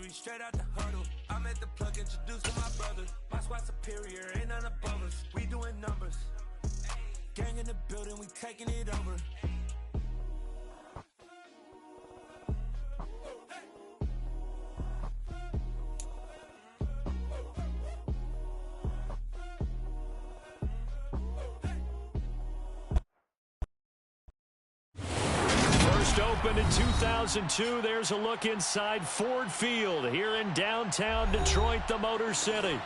victory straight out the huddle. I'm at the plug, introduced to my brothers. My squad superior, ain't none above us. We doing numbers. Gang in the building, we taking it over. First opened in 2002. There's a look inside Ford Field here in downtown Detroit, the Motor City.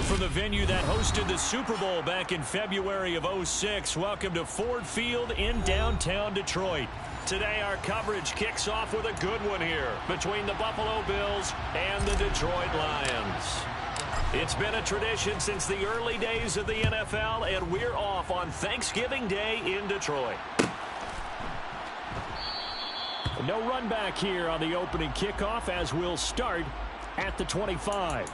From the venue that hosted the Super Bowl back in February of '06, welcome to Ford Field in downtown Detroit. Today our coverage kicks off with a good one here between the Buffalo Bills and the Detroit Lions. It's been a tradition since the early days of the NFL, and we're off on Thanksgiving Day in Detroit. No run back here on the opening kickoff as we'll start at the 25.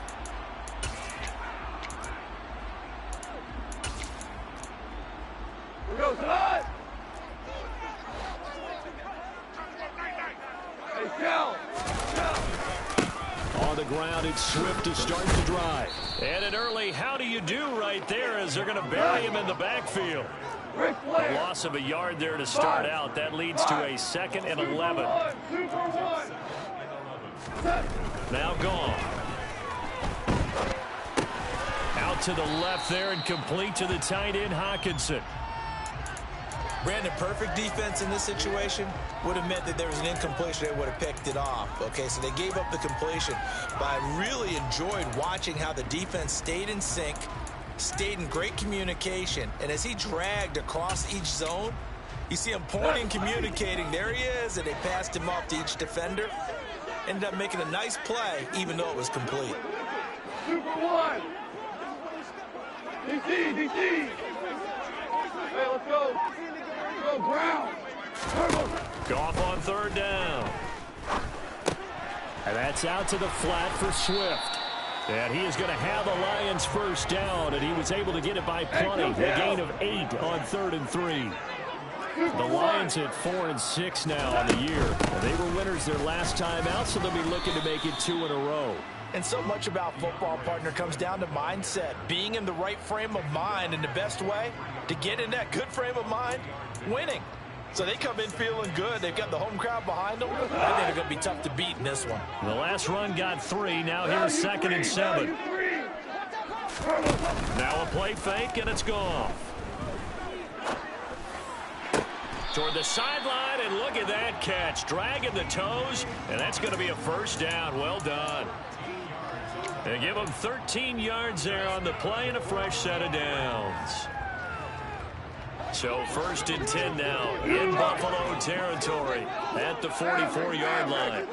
On the ground, it's Swift to start the drive. And an early how do you do right there as they're going to bury him in the backfield. A loss of a yard there to start out. That leads to a 2nd and 11. Now gone. Out to the left there and complete to the tight end, Hockenson. Brandon, perfect defense in this situation would have meant that there was an incompletion. They would have picked it off. Okay, so they gave up the completion. But I really enjoyed watching how the defense stayed in sync, stayed in great communication. And as he dragged across each zone, you see him pointing, communicating. There he is, and they passed him off to each defender. Ended up making a nice play, even though it was complete. Super one. DC. Hey, let's go. Go, Brown. Goff on 3rd down. And that's out to the flat for Swift. And he is going to have the Lions first down, and he was able to get it by plenty. A gain of 8 on 3rd and 3. The Lions at 4-6 now on the year. They were winners their last time out, so they'll be looking to make it 2 in a row. And so much about football, partner, comes down to mindset. Being in the right frame of mind, and the best way to get in that good frame of mind, winning. So they come in feeling good. They've got the home crowd behind them. I think they're going to be tough to beat in this one. The last run got 3. Now here's 2nd and 7. Now a play fake, and it's gone. Toward the sideline, and look at that catch. Dragging the toes, and that's going to be a first down. Well done. They give them 13 yards there on the play and a fresh set of downs. So 1st and 10 now in Buffalo territory at the 44-yard line.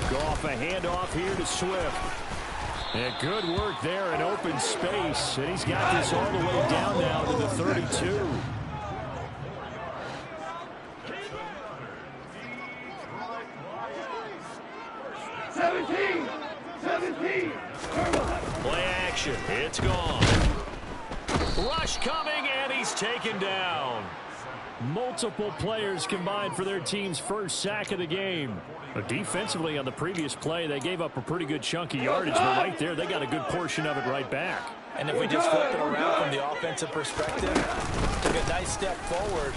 Goff a handoff here to Swift. And good work there in open space. And he's got this all the way down now to the 32. Play action. It's gone. Rush coming, and he's taken down. Multiple players combined for their team's first sack of the game. But defensively on the previous play, they gave up a pretty good chunk of yardage, but right there, they got a good portion of it right back. And if we just flip it around from the offensive perspective, took a nice step forward,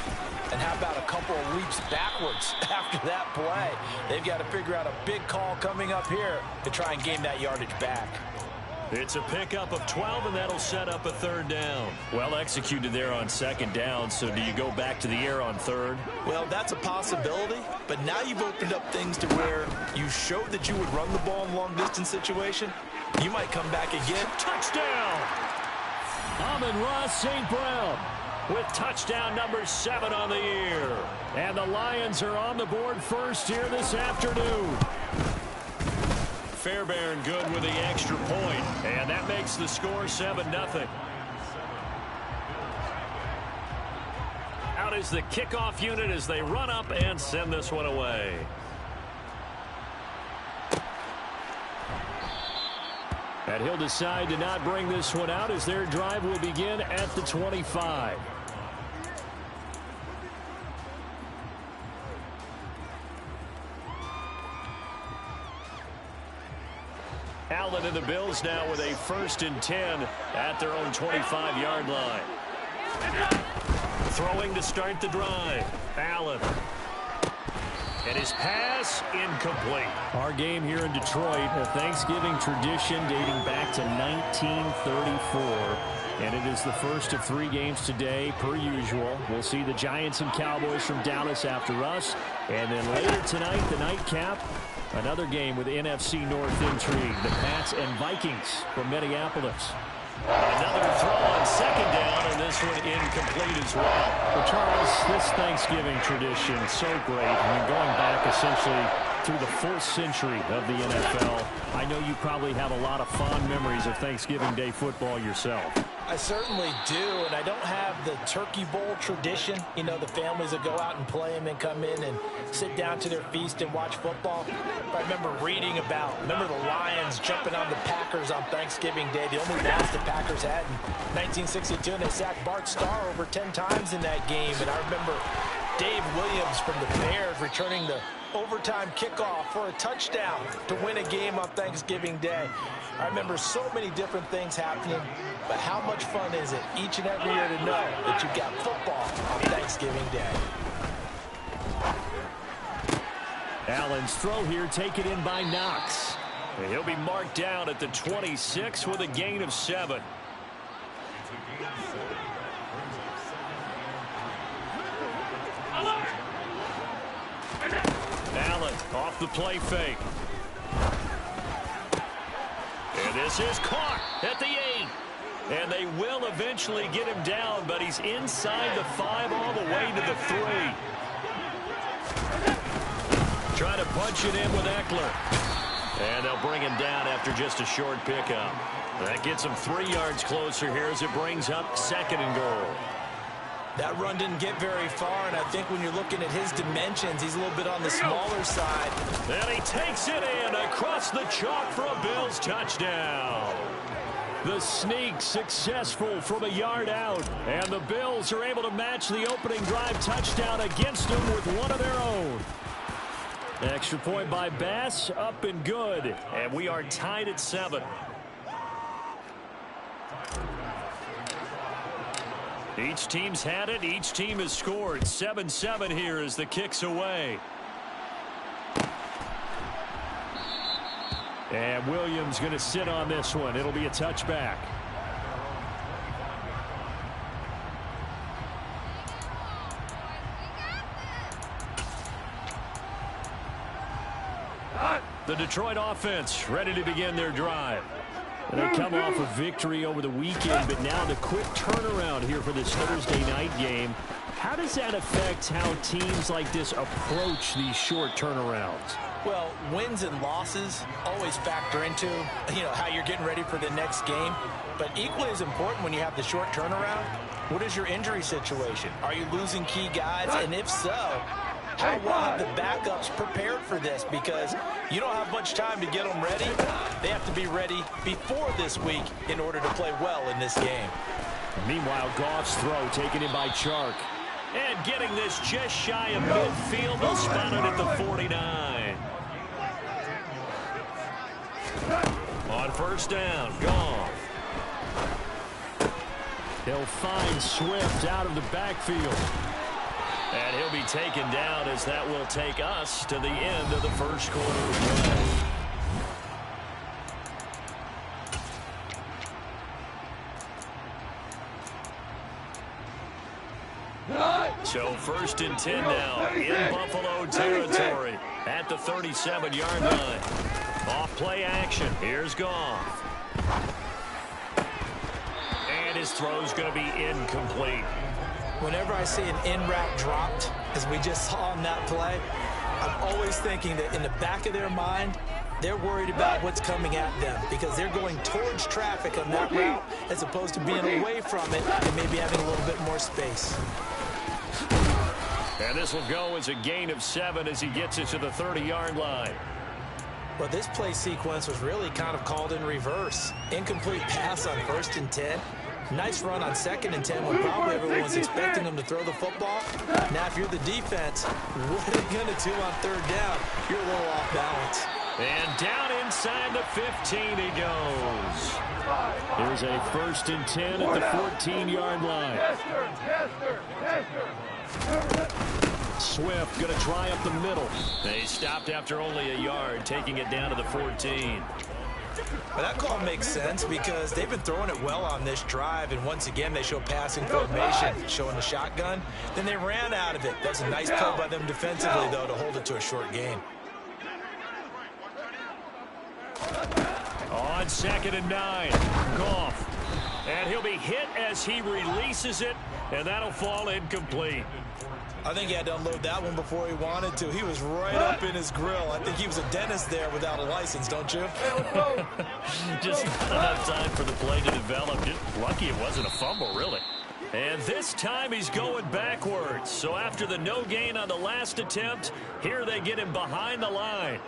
and how about a couple of leaps backwards after that play? They've got to figure out a big call coming up here to try and gain that yardage back. It's a pickup of 12, and that'll set up a 3rd down. Well executed there on 2nd down, so do you go back to the air on 3rd? Well, that's a possibility, but now you've opened up things to where you showed that you would run the ball in long-distance situation. You might come back again. Touchdown! Amon-Ra St. Brown with touchdown number 7 on the year. And the Lions are on the board first here this afternoon. Fairbairn good with the extra point, and that makes the score 7-0. Out is the kickoff unit as they run up and send this one away. And he'll decide to not bring this one out as their drive will begin at the 25. Allen and the Bills now with a 1st and 10 at their own 25-yard line. Throwing to start the drive. Allen. And his pass incomplete. Our game here in Detroit, a Thanksgiving tradition dating back to 1934. And it is the first of 3 games today, per usual. We'll see the Giants and Cowboys from Dallas after us. And then later tonight, the nightcap, another game with NFC North intrigue. The Pats and Vikings from Minneapolis. Another throw on 2nd down, and this one incomplete as well. Well, Charles, this Thanksgiving tradition, so great. I mean, going back essentially through the 4th century of the NFL. I know you probably have a lot of fond memories of Thanksgiving Day football yourself. I certainly do, and I don't have the Turkey Bowl tradition. You know, the families that go out and play and then come in and sit down to their feast and watch football. But I remember reading about, the Lions jumping on the Packers on Thanksgiving Day, the only loss the Packers had in 1962, and they sacked Bart Starr over 10 times in that game. And I remember Dave Williams from the Bears returning the overtime kickoff for a touchdown to win a game on Thanksgiving Day. I remember so many different things happening, but how much fun is it each and every year to know that you've got football on Thanksgiving Day? Allen's throw here taken in by Knox. And he'll be marked down at the 26 with a gain of 7. Allen off the play fake. And this is caught at the 8. And they will eventually get him down, but he's inside the 5 all the way to the 3. Trying to punch it in with Eckler. And they'll bring him down after just a short pickup. That gets him 3 yards closer here as it brings up 2nd and goal. That run didn't get very far, and I think when you're looking at his dimensions, he's a little bit on the smaller side. And he takes it in across the chalk for a Bills touchdown. The sneak successful from a yard out, and the Bills are able to match the opening drive touchdown against them with one of their own. Extra point by Bass, up and good, and we are tied at 7. Each team's had it. Each team has scored. 7-7 here as the kick's away. And Williams going to sit on this one. It'll be a touchback. The Detroit offense ready to begin their drive. And they come off a victory over the weekend, but now the quick turnaround here for this Thursday night game. How does that affect how teams like this approach these short turnarounds? Well, wins and losses always factor into, how you're getting ready for the next game. But equally as important when you have the short turnaround, what is your injury situation? Are you losing key guys? And if so, how well have the backups prepared for this? Because you don't have much time to get them ready. They have to be ready before this week in order to play well in this game. Meanwhile, Goff's throw taken in by Chark. And getting this just shy of midfield. They'll spot it at the 49. On first down, Goff. He'll find Swift out of the backfield. And he'll be taken down as that will take us to the end of the first quarter. So first and 10 now in Buffalo territory at the 37-yard line. Off play action. Here's Goff. And his throw's going to be incomplete. Whenever I see an in-route dropped, as we just saw on that play, I'm always thinking that in the back of their mind, they're worried about what's coming at them because they're going towards traffic on that route as opposed to being away from it and maybe having a little bit more space. And this will go as a gain of 7 as he gets it to the 30-yard line. Well, this play sequence was really kind of called in reverse. Incomplete pass on first and 10. Nice run on second and 10 when probably everyone's expecting them to throw the football. Now, if you're the defense, what are you going to do on third down? You're a little off balance. And down inside the 15 he goes. There's a first and 10 at the 14-yard line. Swift going to try up the middle. They stopped after only a yard, taking it down to the 14. Well, that call makes sense because they've been throwing it well on this drive, and once again they show passing formation, showing the shotgun. Then they ran out of it. That's a nice play by them defensively, though, to hold it to a short gain. On second and 9, Goff. And he'll be hit as he releases it, and that'll fall incomplete. I think he had to unload that one before he wanted to. He was right up in his grill. I think he was a dentist there without a license, don't you? Just not enough time for the play to develop. Just lucky it wasn't a fumble, really. And this time he's going backwards. So after the no gain on the last attempt, here they get him behind the line.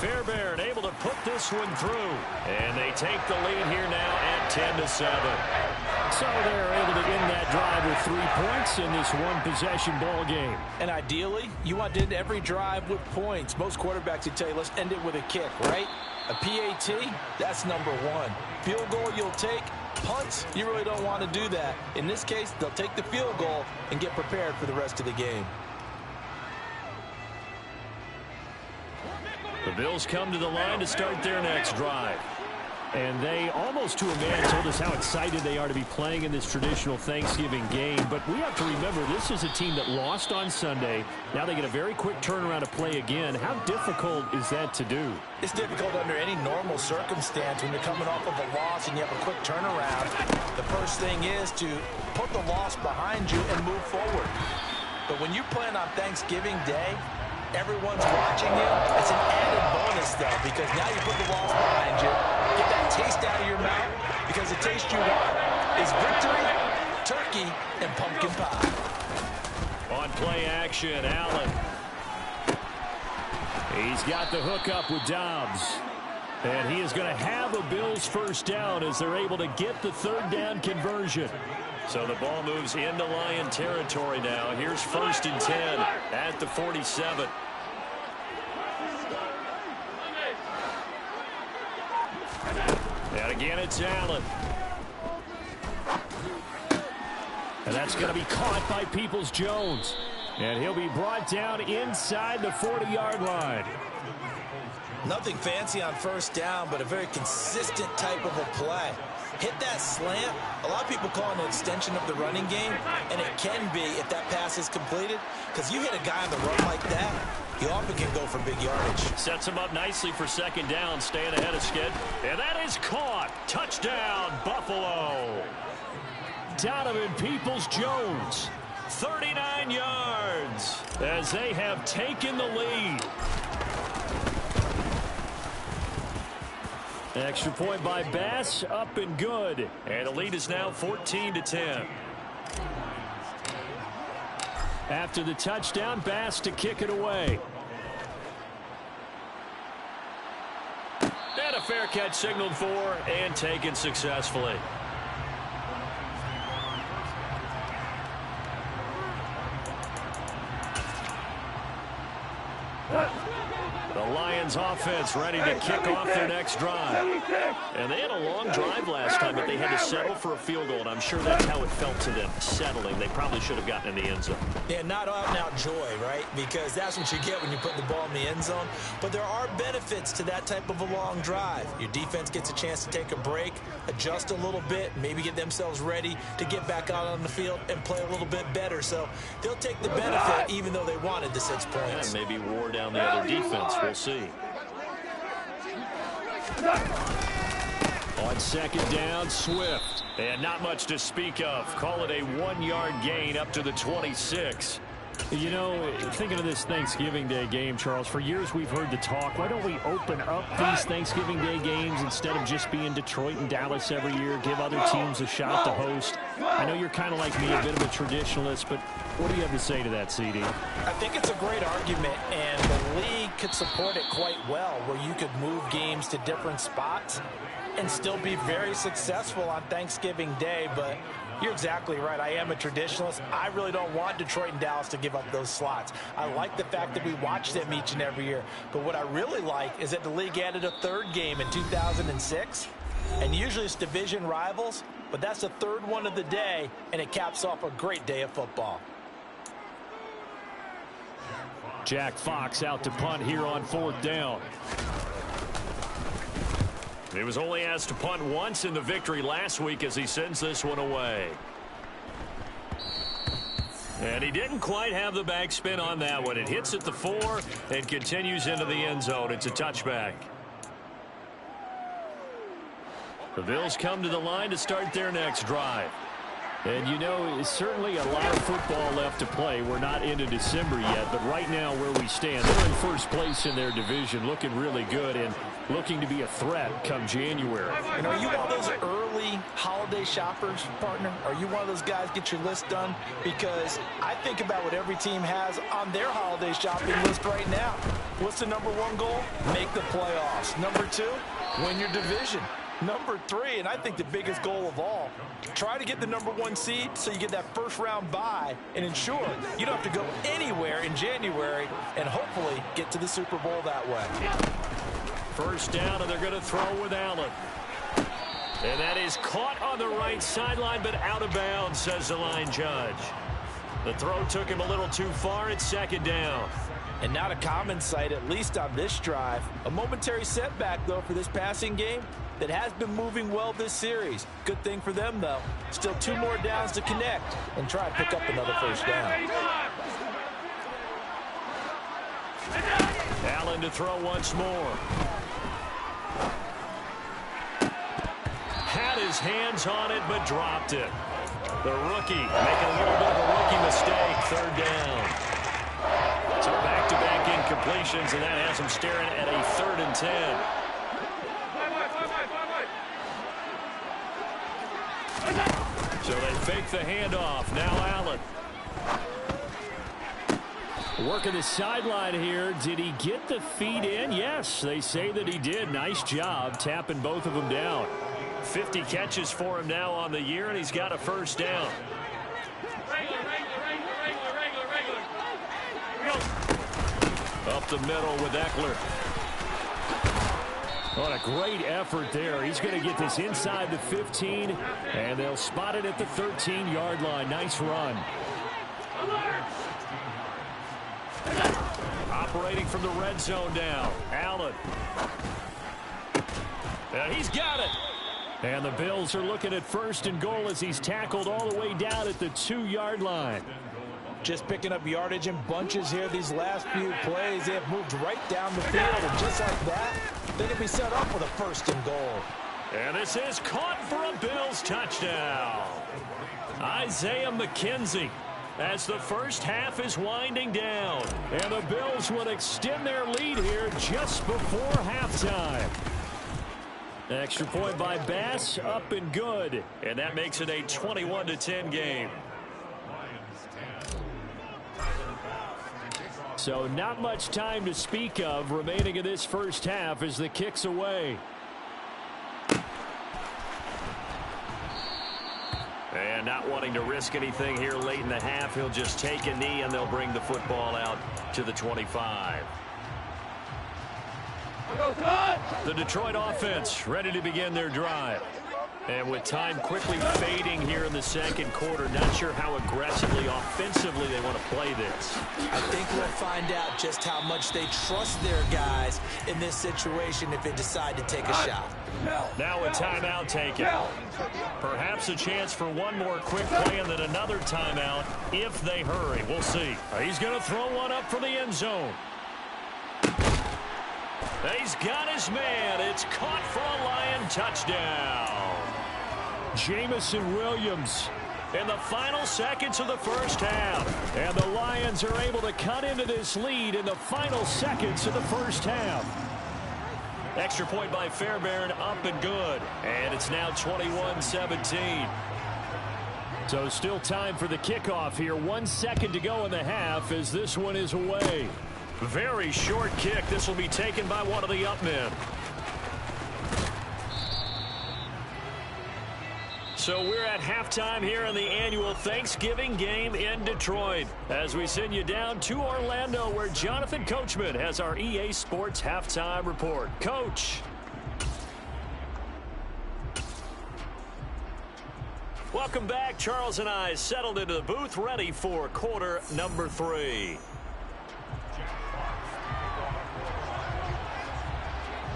Fairbairn able to put this one through. And they take the lead here now at 10-7. So they're able to end that drive with 3 points in this one-possession ball game. And ideally, you want to end every drive with points. Most quarterbacks would tell you, let's end it with a kick, right? A PAT, that's number 1. Field goal you'll take. Punts, you really don't want to do that. In this case, they'll take the field goal and get prepared for the rest of the game. The Bills come to the line to start their next drive. And they, almost to a man, told us how excited they are to be playing in this traditional Thanksgiving game. But we have to remember, this is a team that lost on Sunday. Now they get a very quick turnaround to play again. How difficult is that to do? It's difficult under any normal circumstance when you're coming off of a loss and you have a quick turnaround. The first thing is to put the loss behind you and move forward. But when you're playing on Thanksgiving Day, everyone's watching you. It's an added bonus, though, because now you put the loss behind you, get that taste out of your mouth, because the taste you want is victory, turkey, and pumpkin pie. On play action, Allen. He's got the hookup with Dobbs. And he is going to have a Bills first down as they're able to get the third down conversion. So the ball moves into Lion territory now. Here's 1st and 10 at the 47. And again, it's Allen. And that's going to be caught by Peoples-Jones. And he'll be brought down inside the 40-yard line. Nothing fancy on first down, but a very consistent type of a play. Hit that slant. A lot of people call it an extension of the running game, and it can be if that pass is completed, because you hit a guy on the run like that, he often can go for big yardage. Sets him up nicely for 2nd down, staying ahead of Skid. And that is caught. Touchdown, Buffalo. Donovan Peoples-Jones, 39 yards, as they have taken the lead. Extra point by Bass, up and good. And the lead is now 14-10. After the touchdown, Bass to kick it away. And a fair catch signaled for and taken successfully. The Lions offense ready to kick off their next drive. And they had a long drive last time, but they had to settle for a field goal, and I'm sure that's how it felt to them, settling. They probably should have gotten in the end zone. Yeah, not out-and-out joy, right? Because that's what you get when you put the ball in the end zone. But there are benefits to that type of a long drive. Your defense gets a chance to take a break, adjust a little bit, maybe get themselves ready to get back out on the field and play a little bit better. So they'll take the benefit even though they wanted the 6 points. And maybe wore down the other defense. We'll see. On 2nd down, Swift. And not much to speak of. Call it a 1-yard gain up to the 26. You know, thinking of this Thanksgiving Day game, Charles, for years we've heard the talk, why don't we open up these Thanksgiving Day games instead of just being Detroit and Dallas every year, give other teams a shot to host? I know you're kind of like me, a bit of a traditionalist, but what do you have to say to that, CD? I think it's a great argument, and the league could support it quite well, where you could move games to different spots and still be very successful on Thanksgiving Day, but you're exactly right. I am a traditionalist. I really don't want Detroit and Dallas to give up those slots. I like the fact that we watch them each and every year. But what I really like is that the league added a 3rd game in 2006. And usually it's division rivals, but that's the 3rd one of the day, and it caps off a great day of football. Jack Fox out to punt here on 4th down. He was only asked to punt once in the victory last week as he sends this one away. And he didn't quite have the backspin on that one. It hits at the 4 and continues into the end zone. It's a touchback. The Bills come to the line to start their next drive. And, you know, it's certainly a lot of football left to play. We're not into December yet, but right now where we stand, they're in 1st place in their division, looking really good and looking to be a threat come January. And are you one of those early holiday shoppers, partner? Are you one of those guys get your list done? Because I think about what every team has on their holiday shopping list right now. What's the #1 goal? Make the playoffs. #2, win your division. #3, and I think the biggest goal of all, try to get the #1 seed so you get that 1st round bye and ensure you don't have to go anywhere in January and hopefully get to the Super Bowl that way. 1st down, and they're going to throw with Allen. And that is caught on the right sideline, but out of bounds, says the line judge. The throw took him a little too far. It's 2nd down. And not a common sight, at least on this drive. A momentary setback, though, for this passing game that has been moving well this series. Good thing for them, though. Still 2 more downs to connect and try to pick up another 1st down. Allen to throw once more. Had his hands on it, but dropped it. The rookie making a little bit of a rookie mistake. 3rd down. So back-to-back incompletions, and that has him staring at a 3rd and 10. So they fake the handoff. Now Allen. Working the sideline here. Did he get the feet in? Yes, they say that he did. Nice job tapping both of them down. 50 catches for him now on the year, and he's got a first down. Up the middle with Eckler. What a great effort there. He's going to get this inside the 15, and they'll spot it at the 13-yard line. Nice run. Operating from the red zone now. Allen. And he's got it. And the Bills are looking at first and goal as he's tackled all the way down at the 2-yard line. Just picking up yardage in bunches here these last few plays. They have moved right down the field, and just like that, they can be set up with a first and goal. And this is caught for a Bills touchdown. Isaiah McKenzie, as the first half is winding down. And the Bills will extend their lead here just before halftime. Extra point by Bass, up and good. And that makes it a 21-10 game. So not much time to speak of remaining in this first half as the kick's away. And not wanting to risk anything here late in the half, he'll just take a knee and they'll bring the football out to the 25. The Detroit offense ready to begin their drive. And with time quickly fading here in the second quarter, not sure how aggressively, offensively they want to play this. I think we'll find out just how much they trust their guys in this situation if they decide to take a shot. Now a timeout taken. Perhaps a chance for one more quick play and then another timeout if they hurry. We'll see. He's going to throw one up for the end zone. He's got his man. It's caught for a Lion touchdown. Jamison Williams in the final seconds of the first half. And the Lions are able to cut into this lead in the final seconds of the first half. Extra point by Fairbairn, up and good. And it's now 21-17. So still time for the kickoff here. 1 second to go in the half as this one is away. Very short kick. This will be taken by one of the up men. So we're at halftime here in the annual Thanksgiving game in Detroit as we send you down to Orlando where Jonathan Coachman has our EA Sports halftime report. Coach. Welcome back. Charles and I settled into the booth ready for quarter number 3.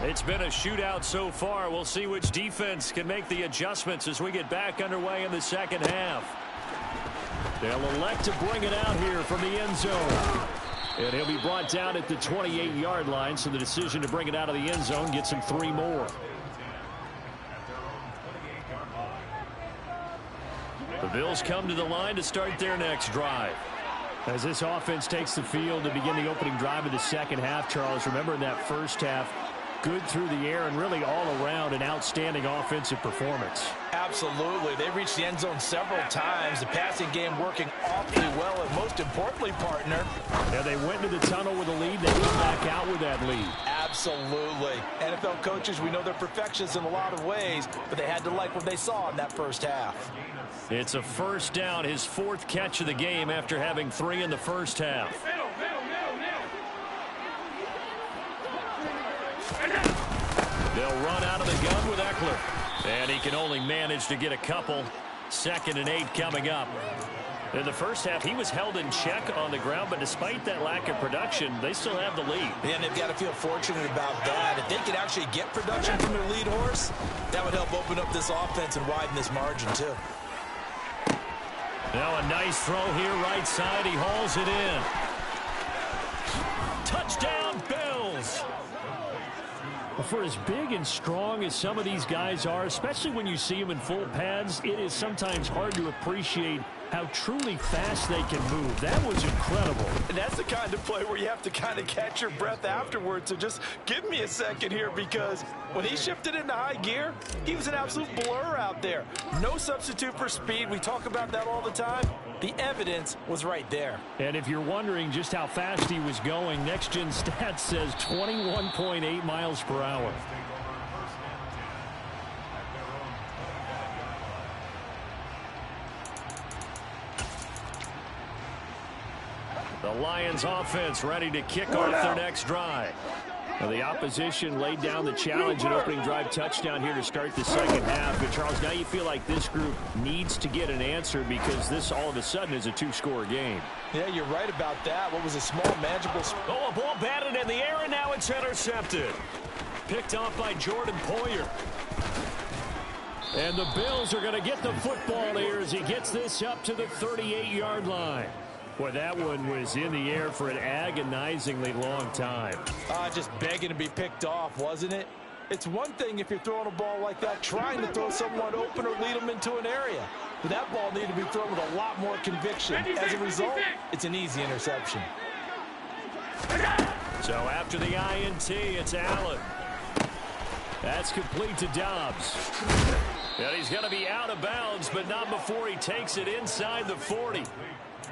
It's been a shootout so far. We'll see which defense can make the adjustments as we get back underway in the second half. They'll elect to bring it out here from the end zone. And he'll be brought down at the 28-yard line, so the decision to bring it out of the end zone gets him 3 more. The Bills come to the line to start their next drive. As this offense takes the field to begin the opening drive of the second half, Charles, remember in that first half, good through the air and really all around an outstanding offensive performance. Absolutely. They reached the end zone several times. The passing game working awfully well, and most importantly, partner. Yeah, they went to the tunnel with a lead. They came back out with that lead. Absolutely. NFL coaches, we know they're perfectionists in a lot of ways, but they had to like what they saw in that first half. It's a first down, his 4th catch of the game after having 3 in the first half. They'll run out of the gun with Eckler. And he can only manage to get a couple. 2nd and 8 coming up. In the first half, he was held in check on the ground, but despite that lack of production, they still have the lead. And they've got to feel fortunate about that. If they could actually get production from their lead horse, that would help open up this offense and widen this margin, too. Now a nice throw here, right side. He hauls it in. Touchdown, Bills! For as big and strong as some of these guys are, especially when you see them in full pads, it is sometimes hard to appreciate How truly fast they can move. That was incredible. And that's the kind of play where you have to kind of catch your breath afterwards. So just give me a second here, because when he shifted into high gear, he was an absolute blur out there. No substitute for speed. We talk about that all the time. The evidence was right there. And if you're wondering just how fast he was going, Next Gen Stats says 21.8 miles per hour. The Lions offense ready to kick off their next drive. Now, the opposition laid down the challenge and opening drive touchdown here to start the second half. But, Charles, now you feel like this group needs to get an answer, because this all of a sudden is a two-score game. Yeah, you're right about that. What was a small, manageable... Oh, a ball batted in the air, and now it's intercepted. Picked off by Jordan Poyer. And the Bills are going to get the football here as he gets this up to the 38-yard line. Boy, that one was in the air for an agonizingly long time. Just begging to be picked off, wasn't it? It's one thing if you're throwing a ball like that, trying to throw someone open or lead them into an area. But that ball needed to be thrown with a lot more conviction. As a result, it's an easy interception. So after the INT, it's Allen. That's complete to Dobbs. And he's going to be out of bounds, but not before he takes it inside the 40.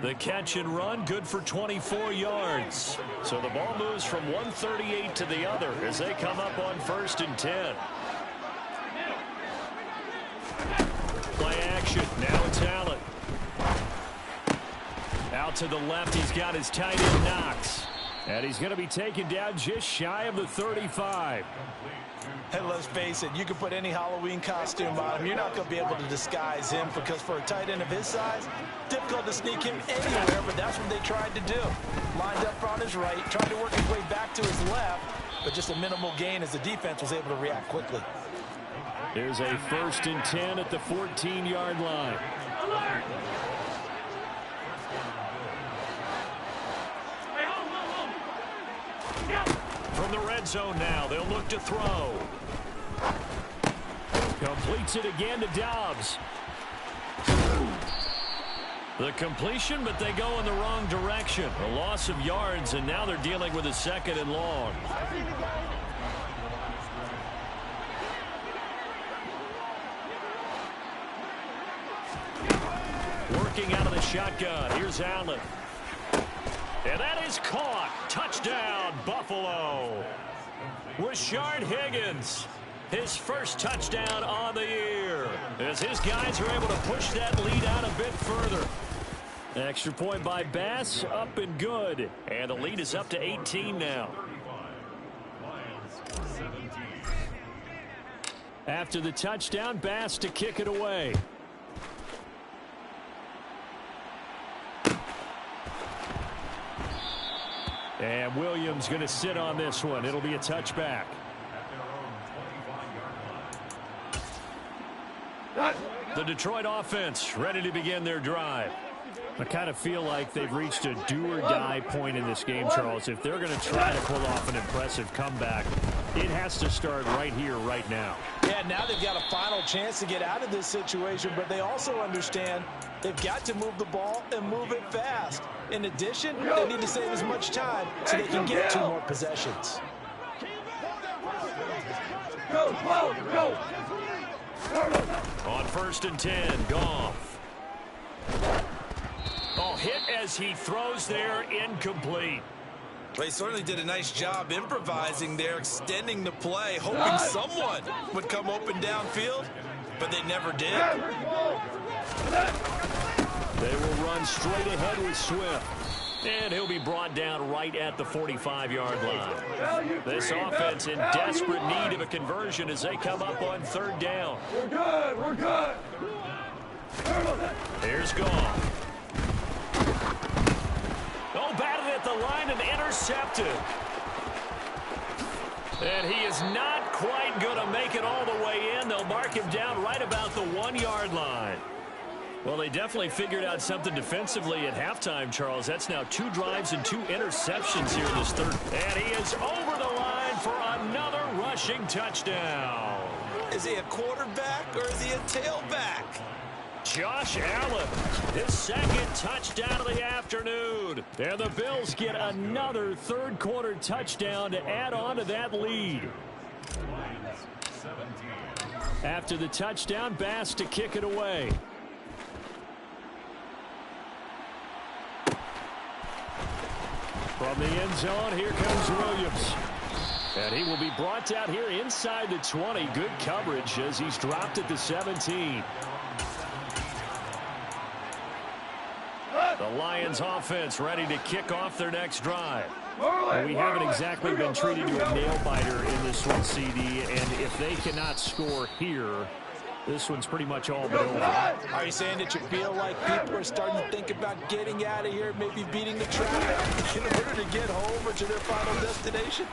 The catch and run, good for 24 yards. So the ball moves from 138 to the other as they come up on 1st and 10. Play action. Now it's Allen. Out to the left, he's got his tight end Knox. And he's going to be taken down just shy of the 35. And let's face it, you can put any Halloween costume on him. You're not going to be able to disguise him, because for a tight end of his size, difficult to sneak him anywhere, but that's what they tried to do. Lined up on his right, tried to work his way back to his left, but just a minimal gain as the defense was able to react quickly. There's a 1st and 10 at the 14-yard line. From the red zone now, they'll look to throw. Completes it again to Dobbs. The completion, but they go in the wrong direction. A loss of yards, and now they're dealing with a 2nd and long. Working out of the shotgun. Here's Allen. And that is caught. Touchdown, Buffalo. Rashard Higgins, his first touchdown on the year, as his guys are able to push that lead out a bit further. Extra point by Bass, up and good. And the lead is up to 18 now. After the touchdown, Bass to kick it away. And Williams going to sit on this one. It'll be a touchback. The Detroit offense ready to begin their drive. I kind of feel like they've reached a do-or-die point in this game, Charles. If they're going to try to pull off an impressive comeback, it has to start right here, right now. Yeah, now they've got a final chance to get out of this situation, but they also understand they've got to move the ball and move it fast. In addition, they need to save as much time so they can get 2 more possessions. Go, go, go. On 1st and 10, Goff. Oh, hit as he throws there, incomplete. They certainly did a nice job improvising there, extending the play, hoping someone would come open downfield, but they never did. They will run straight ahead with Swift. And he'll be brought down right at the 45-yard line. This offense in desperate need of a conversion as they come up on 3rd down. We're good, we're good. Here's Goff. Oh, batted at the line and intercepted. And he is not quite going to make it all the way in. They'll mark him down right about the 1-yard line. Well, they definitely figured out something defensively at halftime, Charles. That's now 2 drives and 2 interceptions here in this 3rd. And he is over the line for another rushing touchdown. Is he a quarterback or is he a tailback? Josh Allen, his second touchdown of the afternoon. And the Bills get another third-quarter touchdown to add on to that lead. After the touchdown, Bass to kick it away. From the end zone, here comes Williams. And he will be brought down here inside the 20. Good coverage as he's dropped at the 17. The Lions offense ready to kick off their next drive. We haven't exactly been treated to a nail-biter in this one, CD, and if they cannot score here, this one's pretty much all but over. Are you saying that you feel like people are starting to think about getting out of here, maybe beating the traffic in order to get home or to their final destination?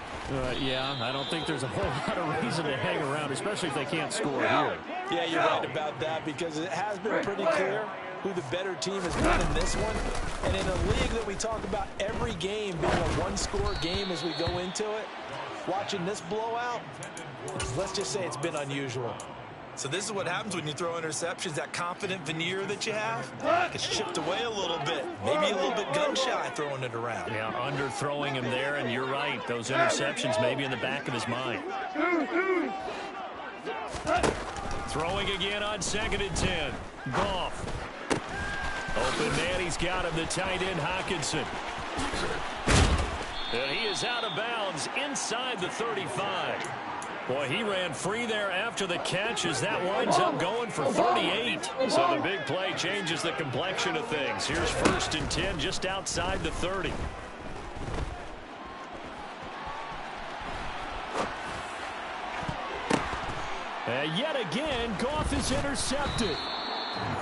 Yeah, I don't think there's a whole lot of reason to hang around, especially if they can't score here. Yeah, you're right about that, because it has been pretty clear who the better team has been in this one. And in a league that we talk about every game being a one-score game as we go into it, watching this blowout, let's just say it's been unusual. So this is what happens when you throw interceptions. That confident veneer that you have gets chipped away a little bit. Maybe a little bit gun-shy throwing it around. Yeah, underthrowing him there, and you're right. Those interceptions may be in the back of his mind. Throwing again on 2nd and 10. Goff. Open man, he's got him, the tight end, Hockenson. And he is out of bounds inside the 35. Boy, he ran free there after the catch as that winds up going for 38. So the big play changes the complexion of things. Here's 1st and 10 just outside the 30. And yet again, Goff is intercepted.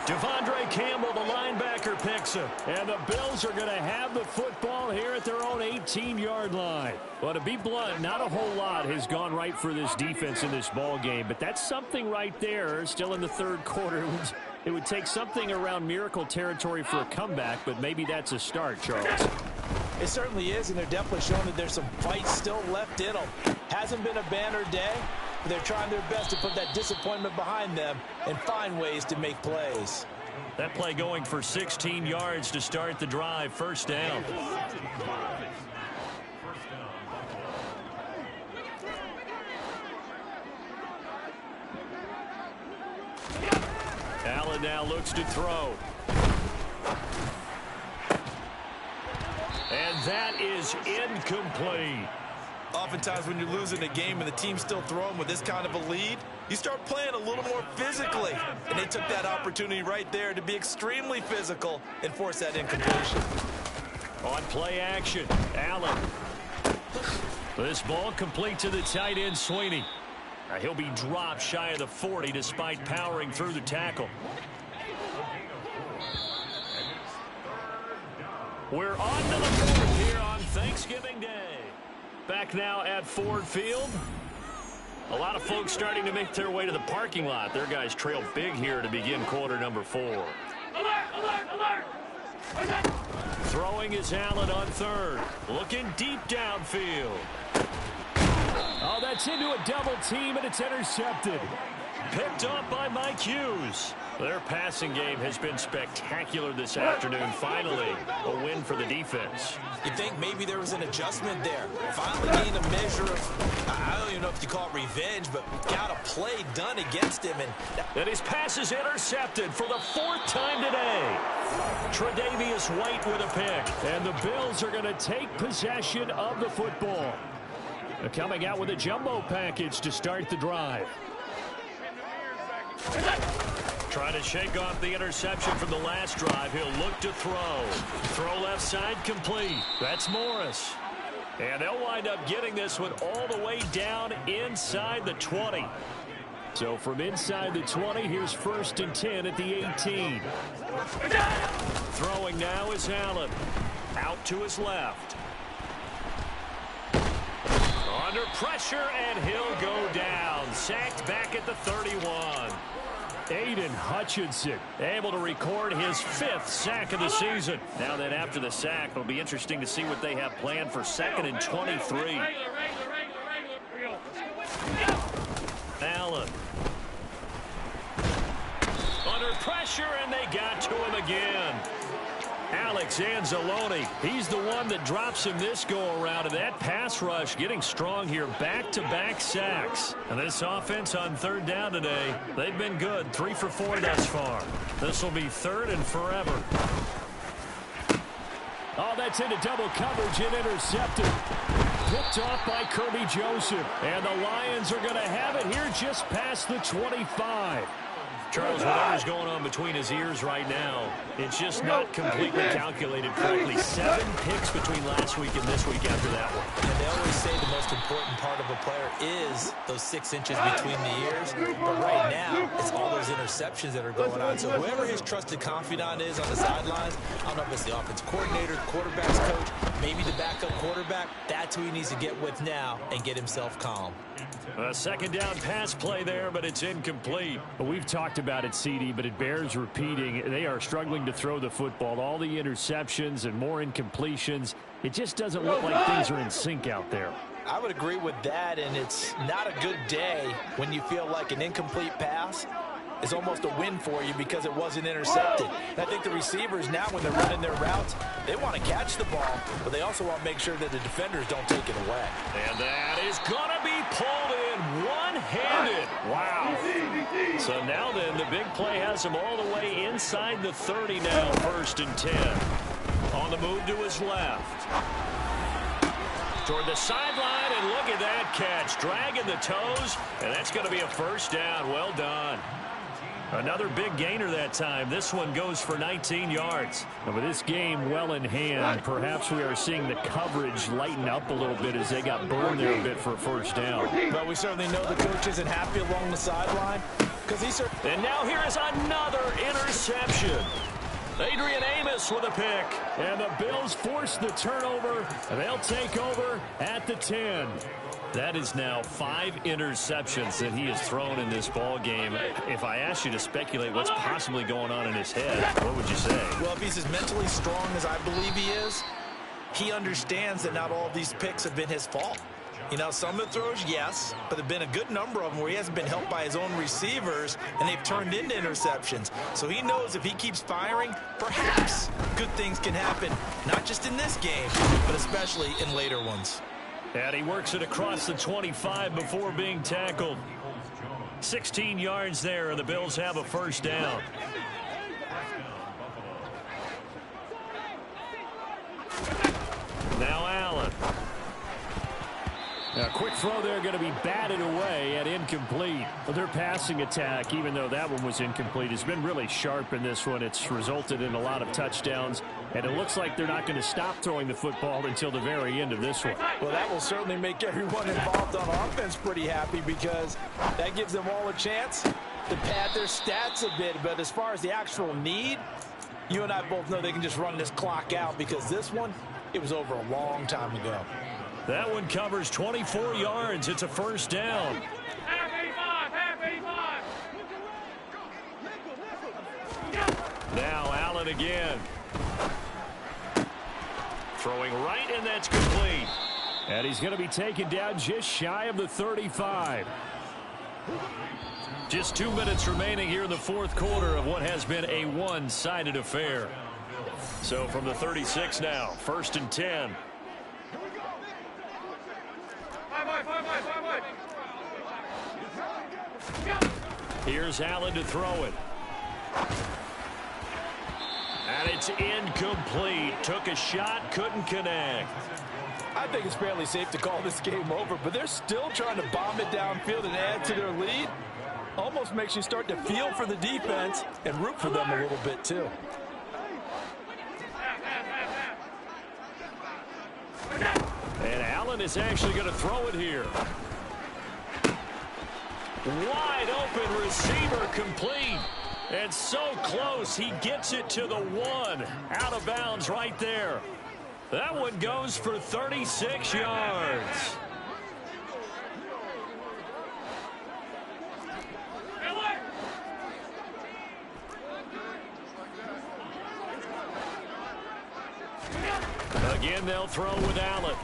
Devondre Campbell, the linebacker, picks him. And the Bills are going to have the football here at their own 18-yard line. Well, to be blunt, not a whole lot has gone right for this defense in this ball game, but that's something right there. Still in the third quarter. It would take something around miracle territory for a comeback, but maybe that's a start, Charles. It certainly is, and they're definitely showing that there's some fight still left in them. Hasn't been a banner day. They're trying their best to put that disappointment behind them and find ways to make plays. That play going for 16 yards to start the drive. 1st down. Allen now looks to throw. And that is incomplete. Oftentimes when you're losing a game and the team's still throwing with this kind of a lead, you start playing a little more physically. And they took that opportunity right there to be extremely physical and force that incompletion. On play action, Allen. This ball complete to the tight end, Sweeney. He'll be dropped shy of the 40 despite powering through the tackle. We're on to the 4th here on Thanksgiving Day. Back now at Ford Field. A lot of folks starting to make their way to the parking lot. Their guys trail big here to begin quarter number 4. Alert, alert, alert. Throwing is Allen on 3rd. Looking deep downfield. Oh, that's into a double team, and it's intercepted. Picked up by Mike Hughes. Their passing game has been spectacular this afternoon. Finally, a win for the defense. You think maybe there was an adjustment there. Finally gained a measure of, I don't even know if you call it revenge, but got a play done against him. And his pass is intercepted for the 4th time today. Tre'Davious White with a pick. And the Bills are going to take possession of the football. They're coming out with a jumbo package to start the drive. Trying to shake off the interception from the last drive. He'll look to throw. Throw left side complete. That's Morris. And they'll wind up getting this one all the way down inside the 20. So from inside the 20, here's 1st and 10 at the 18. Throwing now is Allen. Out to his left. Under pressure, and he'll go down. Sacked back at the 31. Aiden Hutchinson able to record his 5th sack of the season. Now that after the sack, it'll be interesting to see what they have planned for 2nd and 23. Allen. Under pressure, and they got to him again. Alex Anzalone, he's the one that drops him this go-around, and that pass rush getting strong here. Back-to-back sacks. And this offense on third down today, they've been good. 3 for 4 thus far. This will be third and forever. Oh, that's into double coverage and intercepted. Picked off by Kirby Joseph. And the Lions are going to have it here just past the 25. Charles, whatever's going on between his ears right now, it's just not completely calculated correctly. 7 picks between last week and this week after that one. And they always say the most important part of a player is those 6 inches between the ears. But right now, it's all those interceptions that are going on. So whoever his trusted confidant is on the sidelines, I don't know if it's the offense coordinator, the quarterback's coach, maybe the backup quarterback, that's who he needs to get with now and get himself calm. A second down pass play there, but it's incomplete. We've talked about it, CD, but it bears repeating. They are struggling to throw the football. All the interceptions and more incompletions. It just doesn't look like things are in sync out there. I would agree with that, and it's not a good day when you feel like an incomplete pass is almost a win for you because it wasn't intercepted. And I think the receivers now, when they're running their routes, they want to catch the ball, but they also want to make sure that the defenders don't take it away. And that is going to be pulled in one-handed. Wow. So now then, the big play has him all the way inside the 30 now, 1st and 10. On the move to his left. Toward the sideline, and look at that catch. Dragging the toes, and that's going to be a first down. Well done. Another big gainer that time. This one goes for 19 yards. And with this game well in hand, perhaps we are seeing the coverage lighten up a little bit as they got burned there a bit for a first down. But we certainly know the coach isn't happy along the sideline. And now here is another interception. Adrian Amos with a pick. And the Bills force the turnover. And they'll take over at the 10. That is now 5 interceptions that he has thrown in this ball game. If I asked you to speculate what's possibly going on in his head, what would you say? Well, if he's as mentally strong as I believe he is, he understands that not all of these picks have been his fault. You know, some of the throws, yes, but there have been a good number of them where he hasn't been helped by his own receivers, and they've turned into interceptions. So he knows if he keeps firing, perhaps good things can happen, not just in this game, but especially in later ones. And he works it across the 25 before being tackled. 16 yards there, and the Bills have a first down. Now Allen. A quick throw there, going to be batted away and incomplete. But their passing attack, even though that one was incomplete, has been really sharp in this one. It's resulted in a lot of touchdowns, and it looks like they're not going to stop throwing the football until the very end of this one. Well, that will certainly make everyone involved on offense pretty happy because that gives them all a chance to pad their stats a bit. But as far as the actual need, you and I both know they can just run this clock out because this one, it was over a long time ago. That one covers 24 yards. It's a first down. Half 85. Now Allen again. Throwing right, and that's complete. And he's going to be taken down just shy of the 35. Just 2 minutes remaining here in the fourth quarter of what has been a one-sided affair. So from the 36 now, 1st and 10. Here's Allen to throw it. And it's incomplete. Took a shot, couldn't connect. I think it's fairly safe to call this game over, but they're still trying to bomb it downfield and add to their lead. Almost makes you start to feel for the defense and root for them a little bit too. And Allen is actually going to throw it here. Wide open receiver complete. And so close, he gets it to the 1. Out of bounds right there. That one goes for 36 yards. Again, they'll throw with Allen.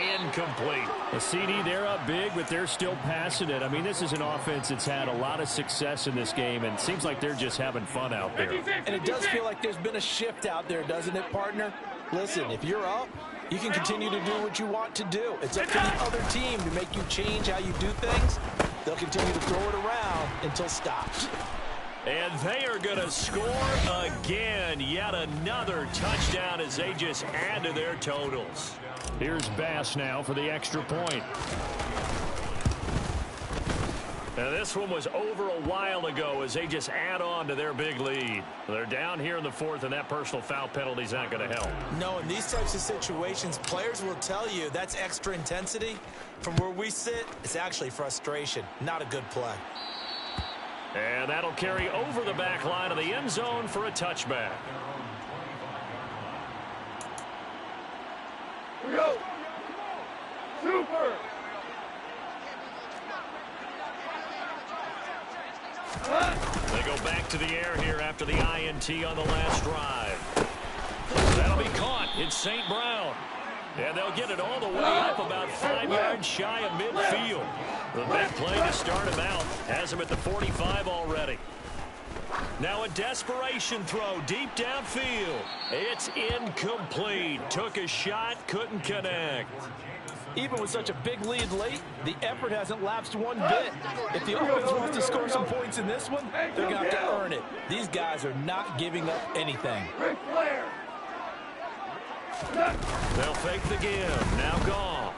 incomplete. The CD, they're up big, but they're still passing it. I mean, this is an offense that's had a lot of success in this game, and it seems like they're just having fun out there. And it does feel like there's been a shift out there, doesn't it, partner? Listen, if you're up, you can continue to do what you want to do. It's up to the other team to make you change how you do things. They'll continue to throw it around until stopped. And they are going to score again. Yet another touchdown as they just add to their totals. Here's Bass now for the extra point. Now this one was over a while ago as they just add on to their big lead. They're down here in the fourth, and that personal foul penalty is not going to help. No, in these types of situations, players will tell you that's extra intensity. From where we sit, it's actually frustration, not a good play. And that'll carry over the back line of the end zone for a touchback. We go. Super. They go back to the air here after the INT on the last drive. That'll be caught. It's St. Brown. And they'll get it all the way up about 5 yards shy of midfield. The big play to start him out. Has him at the 45 already. Now a desperation throw deep downfield. It's incomplete. Took a shot, couldn't connect. Even with such a big lead late, the effort hasn't lapsed one bit. If the offense wants to score some points in this one, they're going to have to earn it. These guys are not giving up anything. They'll fake the give. Now gone.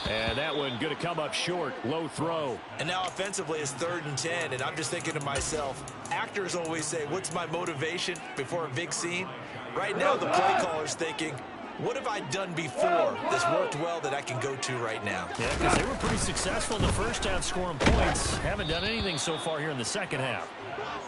And that one going to come up short. Low throw. And now offensively it's 3rd and 10. And I'm just thinking to myself, actors always say, what's my motivation before a big scene? Right now the play caller's thinking, what have I done before that's worked well that I can go to right now? Yeah, because they were pretty successful in the first half scoring points. Haven't done anything so far here in the second half.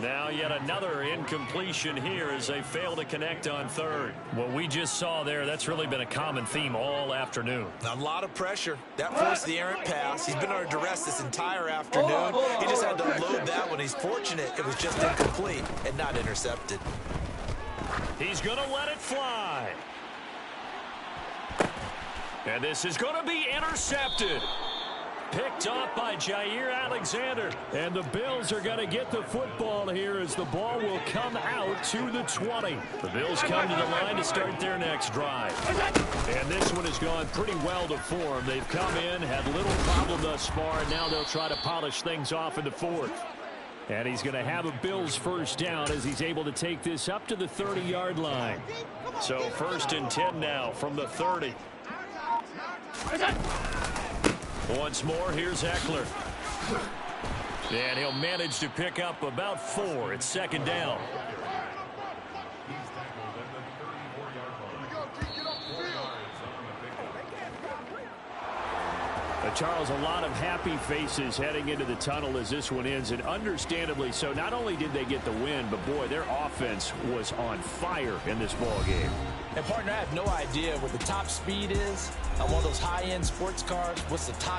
Now yet another incompletion here as they fail to connect on third. What we just saw there, that's really been a common theme all afternoon. A lot of pressure. That forced the errant pass. He's been under duress this entire afternoon. He just had to load that one. He's fortunate it was just incomplete and not intercepted. He's going to let it fly. And this is going to be intercepted. Picked off by Jair Alexander. And the Bills are going to get the football here as the ball will come out to the 20. The Bills come to the line to start their next drive. And this one has gone pretty well to form. They've come in, had little problem thus far, and now they'll try to polish things off in the fourth. And he's going to have a Bills first down as he's able to take this up to the 30-yard line. So 1st and 10 now from the 30. Once more, here's Eckler. And he'll manage to pick up about 4. It's 2nd down. Charles, a lot of happy faces heading into the tunnel as this one ends, and understandably so. Not only did they get the win, but boy, their offense was on fire in this ball game. And partner, I have no idea what the top speed is on one of those high-end sports cars. What's the top